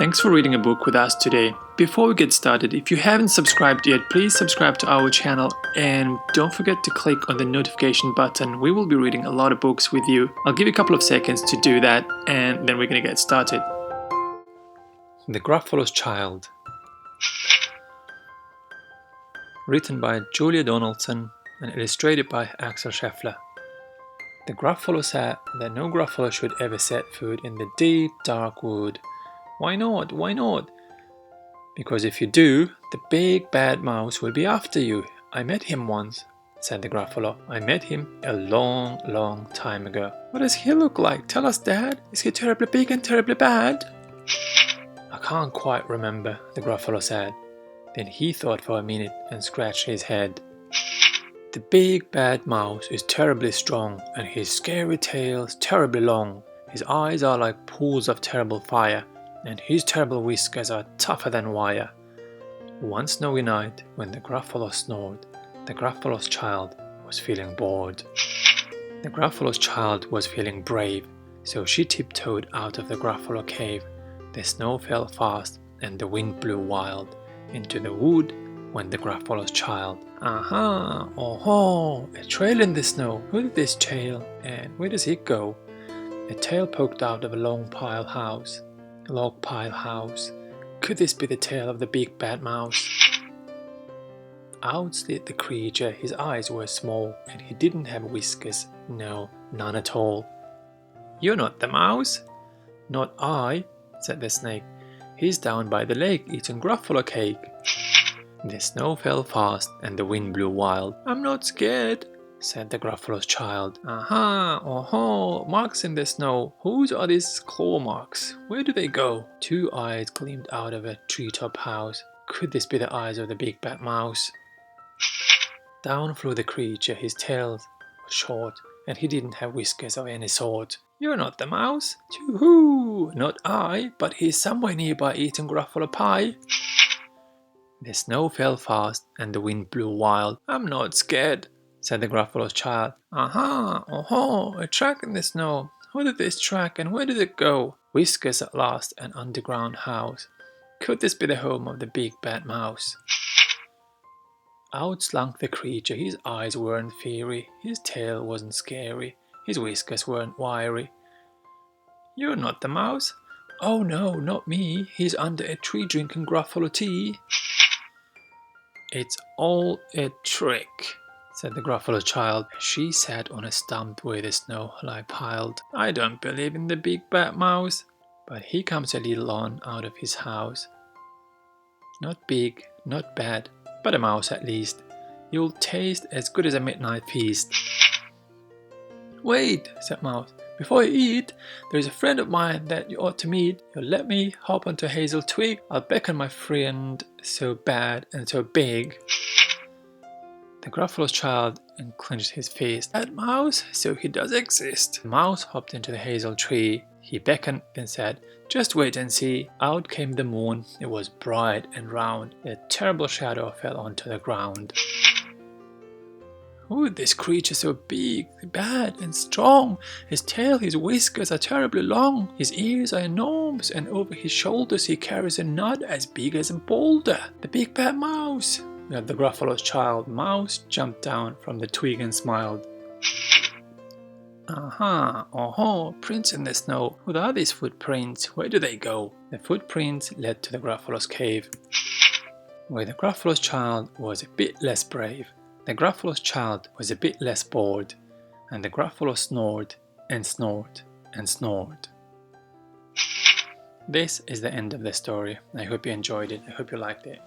Thanks for reading a book with us today. Before we get started, if you haven't subscribed yet, please subscribe to our channel and don't forget to click on the notification button. We will be reading a lot of books with you. I'll give you a couple of seconds to do that and then we're gonna get started. The Gruffalo's Child. Written by Julia Donaldson and illustrated by Axel Scheffler. The Gruffalo said that no Gruffalo should ever set foot in the deep, dark wood. Why not? Why not? Because if you do, the big bad mouse will be after you. I met him once, said the Gruffalo. I met him a long, long time ago. What does he look like? Tell us, Dad. Is he terribly big and terribly bad? I can't quite remember, the Gruffalo said. Then he thought for a minute and scratched his head. The big bad mouse is terribly strong and his scary tail is terribly long. His eyes are like pools of terrible fire and his terrible whiskers are tougher than wire. One snowy night when the Gruffalo snored, the Gruffalo's child was feeling bored. The Gruffalo's child was feeling brave, so she tiptoed out of the Gruffalo cave. The snow fell fast and the wind blew wild. Into the wood went the Gruffalo's child. Aha, oh-ho, a trail in the snow. Who did this tail and where does it go? A tail poked out of a log pile house. Could this be the tail of the big bad mouse? Out slid the creature. His eyes were small and he didn't have whiskers. No, none at all. You're not the mouse? Not I, said the snake. He's down by the lake eating Gruffalo cake. The snow fell fast and the wind blew wild. I'm not scared, said the Gruffalo's child. Aha, oh-ho, marks in the snow. Whose are these claw marks? Where do they go? Two eyes gleamed out of a treetop house. Could this be the eyes of the big bad mouse? Down flew the creature. His tail was short and he didn't have whiskers of any sort. You're not the mouse? Choo-hoo! Not I, but he's somewhere nearby eating Gruffalo pie. The snow fell fast and the wind blew wild. I'm not scared, said the Gruffalo's child. Aha, oh-ho, a track in the snow. Who did this track and where did it go? Whiskers at last, an underground house. Could this be the home of the big bad mouse? Out slunk the creature. His eyes weren't fiery, his tail wasn't scary, his whiskers weren't wiry. You're not the mouse? Oh no, not me. He's under a tree drinking Gruffalo tea. It's all a trick, said the Gruffalo child. She sat on a stump where the snow lay piled. I don't believe in the big bad mouse, but he comes a little on out of his house. Not big, not bad, but a mouse at least. You'll taste as good as a midnight feast. Wait, said Mouse. Before you eat, there's a friend of mine that you ought to meet. You'll let me hop onto a hazel twig. I'll beckon my friend so bad and so big. The Gruffalo's child clenched his fist. That mouse, so he does exist. The mouse hopped into the hazel tree. He beckoned, then said, just wait and see. Out came the moon. It was bright and round. A terrible shadow fell onto the ground. Who is this creature so big, bad and strong? His tail, his whiskers are terribly long. His ears are enormous and over his shoulders he carries a nut as big as a boulder. The big bad mouse, yelled the Gruffalo's child. Mouse jumped down from the twig and smiled. Aha, oh-ho, prints in the snow. What are these footprints? Where do they go? The footprints led to the Gruffalo's cave, where the Gruffalo's child was a bit less brave. The Gruffalo's child was a bit less bored, and the Gruffalo snored and snored and snored. This is the end of the story. I hope you enjoyed it. I hope you liked it.